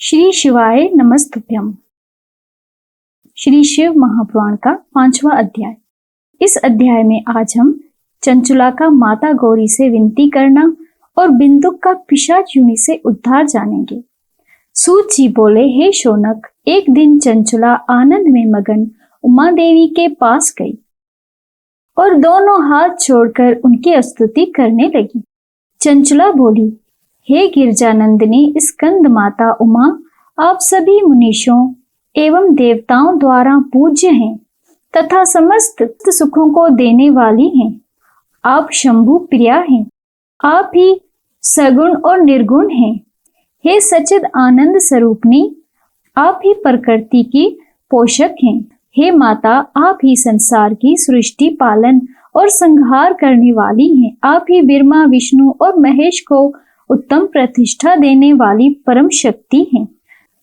श्री शिवाय नमस्तुभ्यम। श्री शिव महापुराण का 5वां अध्याय। इस अध्याय में आज हम चंचुला का माता गौरी से विनती करना और बिंदुक का पिशाच योनि से उद्धार जानेंगे। सूत जी बोले, हे शौनक, एक दिन चंचुला आनंद में मगन उमा देवी के पास गई और दोनों हाथ छोड़कर उनकी स्तुति करने लगी। चंचुला बोली, हे गिरजानंदिनी स्कंद माता उमा, आप सभी मुनीषों एवं देवताओं द्वारा पूज्य हैं तथा समस्त सुखों को देने वाली हैं। आप शंभु प्रिया हैं, आप ही सगुण और निर्गुण हैं। हे सचिद आनंद स्वरूपनी, आप ही प्रकृति की पोषक हैं। हे माता, आप ही संसार की सृष्टि पालन और संहार करने वाली हैं। आप ही ब्रह्मा विष्णु और महेश को उत्तम प्रतिष्ठा देने वाली परम शक्ति हैं।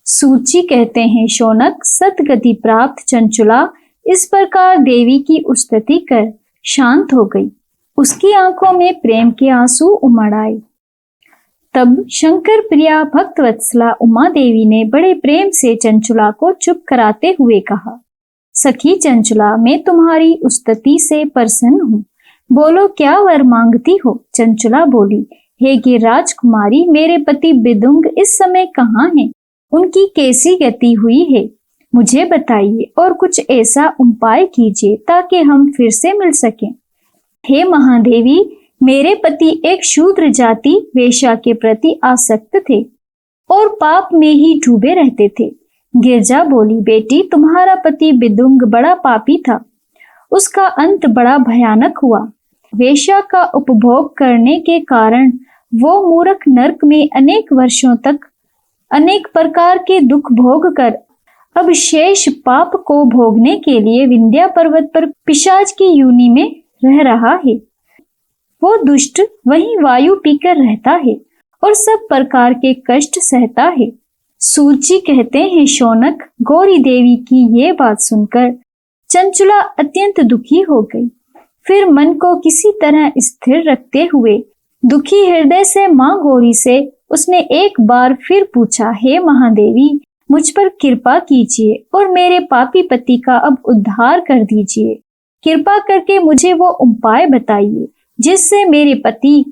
सूची कहते हैं, शौनक, सतगति प्राप्त चंचुला इस प्रकार देवी की स्तुति कर शांत हो गई। उसकी आंखों में प्रेम के आंसू उमड़ आए। तब शंकर प्रिया भक्तवत्सला उमा देवी ने बड़े प्रेम से चंचुला को चुप कराते हुए कहा, सखी चंचुला, मैं तुम्हारी स्तुति से प्रसन्न हूँ। बोलो, क्या वर मांगती हो? चंचुला बोली, हे गिरिराज कुमारी, मेरे पति बिदुंग इस समय कहाँ हैं? उनकी कैसी गति हुई है? मुझे बताइए और कुछ ऐसा उपाय कीजिए ताकि हम फिर से मिल सकें। हे महादेवी, मेरे पति एक शूद्र जाति वेश्या के प्रति आसक्त थे और पाप में ही डूबे रहते थे। गिरजा बोली, बेटी, तुम्हारा पति बिदुंग बड़ा पापी था। उसका अंत बड़ा भयानक हुआ। वेश्या का उपभोग करने के कारण वो मूर्ख नरक में अनेक वर्षों तक अनेक प्रकार के दुख भोग कर अब शेष पाप को भोगने के लिए विंध्या पर्वत पर पिशाच की योनि में रह रहा है। वो दुष्ट वहीं वायु पीकर रहता है और सब प्रकार के कष्ट सहता है। सूची कहते हैं, शौनक, गौरी देवी की ये बात सुनकर चंचुला अत्यंत दुखी हो गई। फिर मन को किसी तरह स्थिर रखते हुए दुखी हृदय से माँ गौरी से उसने एक बार फिर पूछा, हे महादेवी, मुझ पर कृपा कीजिए और मेरे पापी पति का अब उद्धार कर दीजिए। कृपा करके मुझे वो उपाय बताइए जिससे मेरे पति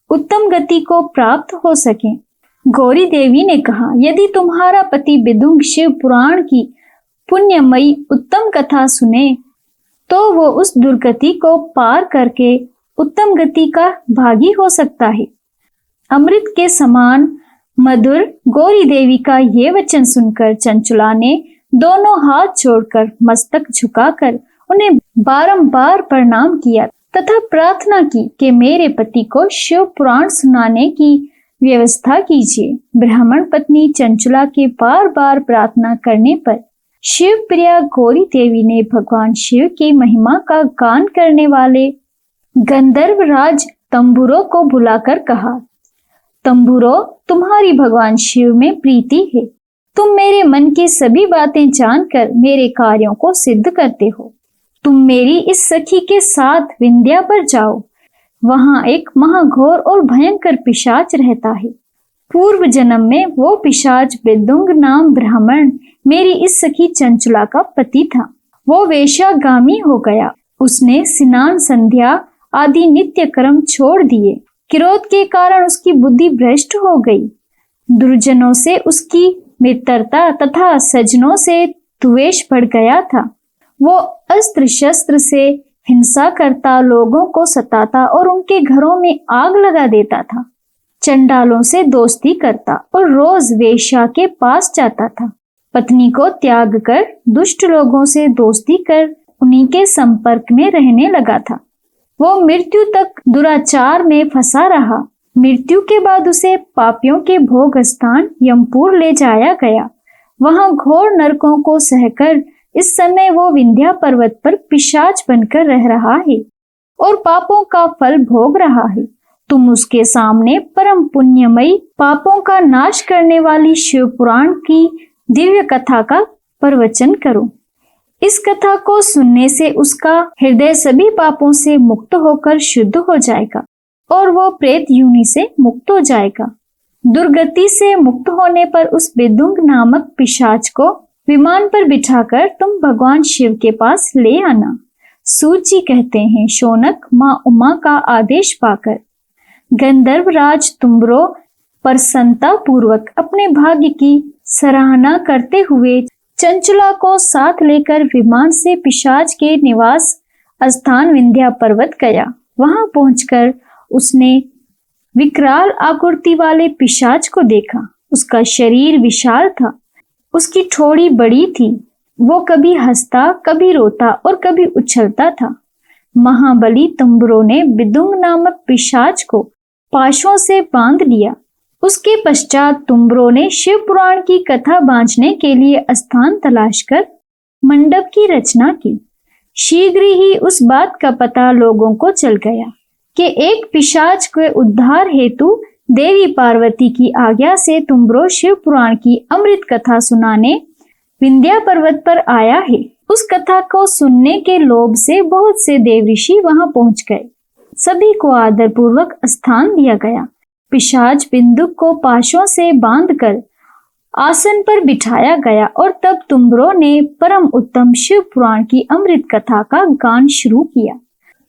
उत्तम गति को प्राप्त हो सके। गौरी देवी ने कहा, यदि तुम्हारा पति बिदुंग शिव पुराण की पुण्यमयी उत्तम कथा सुने तो वो उस दुर्गति को पार करके उत्तम गति का भागी हो सकता है। अमृत के समान मधुर गौरी देवी का ये वचन सुनकर चंचुला ने दोनों हाथ जोड़कर मस्तक झुकाकर उन्हें बारंबार प्रणाम किया तथा प्रार्थना की कि मेरे पति को शिव पुराण सुनाने की व्यवस्था कीजिए। ब्राह्मण पत्नी चंचुला के बार बार प्रार्थना करने पर शिव प्रिया गौरी देवी ने भगवान शिव की महिमा का गान करने वाले गंधर्व राज तंबुरों को बुलाकर कहा, तंबुरो, तुम्हारी भगवान शिव में प्रीति है। तुम मेरे मन की सभी बातें जानकर मेरे कार्यों को सिद्ध करते हो। तुम मेरी इस सखी के साथ विंध्या पर जाओ। वहां एक महाघोर और भयंकर पिशाच रहता है। पूर्व जन्म में वो पिशाच बिदुंग नाम ब्राह्मण मेरी इस सखी चंचुला का पति था। वो वेश्यागामी हो गया। उसने स्नान संध्या आदि नित्य कर्म छोड़ दिए। क्रोध के कारण उसकी बुद्धि भ्रष्ट हो गई। दुर्जनों से उसकी मित्रता तथा सज्जनों से द्वेष बढ़ गया था। वो अस्त्र शस्त्र से हिंसा करता, लोगों को सताता और उनके घरों में आग लगा देता था। चंडालों से दोस्ती करता और रोज वेश्या के पास जाता था। पत्नी को त्याग कर दुष्ट लोगों से दोस्ती कर उन्हीं के संपर्क में रहने लगा था। वो मृत्यु तक दुराचार में फंसा रहा। मृत्यु के बाद उसे पापियों के भोग स्थान यमपुर ले जाया गया। वहां घोर नरकों को सहकर इस समय वो विंध्या पर्वत पर पिशाच बनकर रह रहा है और पापों का फल भोग रहा है। तुम उसके सामने परम पुण्यमयी पापों का नाश करने वाली शिव पुराण की दिव्य कथा का प्रवचन करो। इस कथा को सुनने से उसका हृदय सभी पापों से मुक्त होकर शुद्ध हो जाएगा और वो प्रेत योनि से मुक्त हो जाएगा। दुर्गति से मुक्त होने पर उस विदुंग नामक पिशाच को विमान पर बिठाकर तुम भगवान शिव के पास ले आना। सूत जी कहते हैं, शौनक माँ उमा का आदेश पाकर गंधर्व राज तुम्बरो प्रसन्नता पूर्वक अपने भाग्य की सराहना करते हुए चंचला को साथ लेकर विमान से पिशाच के निवास स्थान विंध्या पर्वत गया। वहां पहुंचकर उसने विकराल आकृति वाले पिशाच को देखा। उसका शरीर विशाल था, उसकी ठोड़ी बड़ी थी। वो कभी हंसता, कभी रोता और कभी उछलता था। महाबली तुम्बरो ने विदुंग नामक पिशाच को पाशों से बांध लिया। उसके पश्चात तुम्बरो ने शिव पुराण की कथा बांचने के लिए स्थान तलाशकर मंडप की रचना की। शीघ्र ही उस बात का पता लोगों को चल गया कि एक पिशाच के उद्धार हेतु देवी पार्वती की आज्ञा से तुम्बरो शिव पुराण की अमृत कथा सुनाने विंध्या पर्वत पर आया है। उस कथा को सुनने के लोभ से बहुत से देव ऋषि वहां पहुंच गए। सभी को आदर पूर्वक स्थान दिया गया। पिशाच बिंदुक को पाशों से बांधकर आसन पर बिठाया गया और तब तुम्बरो ने परम उत्तम शिव पुराण की अमृत कथा का गान शुरू किया।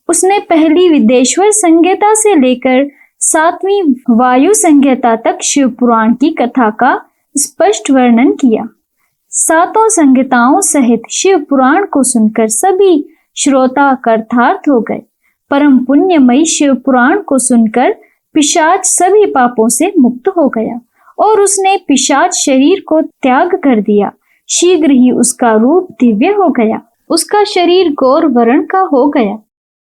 उसने पहली विदेश्वर संहिता से लेकर 7वीं वायु संहिता तक शिव पुराण की कथा का स्पष्ट वर्णन किया। 7 संहिताओं सहित शिव पुराण को सुनकर सभी श्रोता कृतार्थ हो गए। परम पुण्यमयी शिव पुराण को सुनकर पिशाच सभी पापों से मुक्त हो गया और उसने पिशाच शरीर को त्याग कर दिया। शीघ्र ही उसका रूप दिव्य हो गया। उसका शरीर गौर वर्ण का हो गया।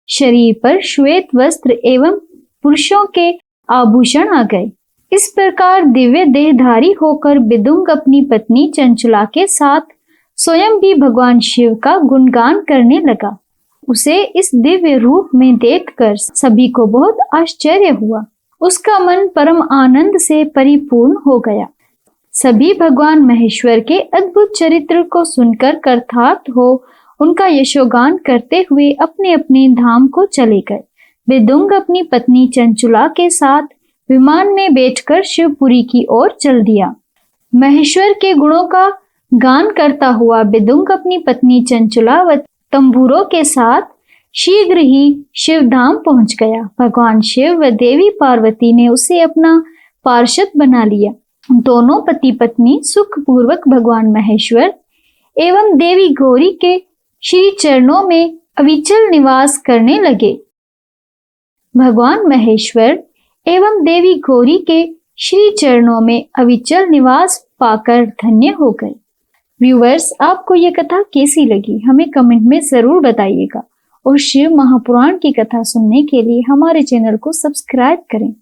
शरीर पर श्वेत वस्त्र एवं पुरुषों के आभूषण आ गए। इस प्रकार दिव्य देहधारी होकर विदुंग अपनी पत्नी चंचला के साथ स्वयं भी भगवान शिव का गुणगान करने लगा। उसे इस दिव्य रूप में देखकर सभी को बहुत आश्चर्य हुआ। उसका मन परम आनंद से परिपूर्ण हो गया। सभी भगवान महेश्वर के अद्भुत चरित्र को सुनकर कृतार्थ हो उनका यशोगान करते हुए अपने अपने धाम को चले गए। विदुंग अपनी पत्नी चंचला के साथ विमान में बैठकर शिवपुरी की ओर चल दिया। महेश्वर के गुणों का गान करता हुआ विदुंग अपनी पत्नी चंचला व तंबूरों के साथ शीघ्र ही शिवधाम पहुंच गया। भगवान शिव व देवी पार्वती ने उसे अपना पार्षद बना लिया। दोनों पति पत्नी सुखपूर्वक भगवान महेश्वर एवं देवी गौरी के श्री चरणों में अविचल निवास करने लगे। भगवान महेश्वर एवं देवी गौरी के श्री चरणों में अविचल निवास पाकर धन्य हो गए। व्यूअर्स, आपको यह कथा कैसी लगी हमें कमेंट में जरूर बताइएगा और शिव महापुराण की कथा सुनने के लिए हमारे चैनल को सब्सक्राइब करें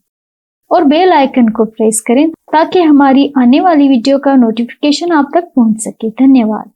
और बेल आइकन को प्रेस करें ताकि हमारी आने वाली वीडियो का नोटिफिकेशन आप तक पहुंच सके। धन्यवाद।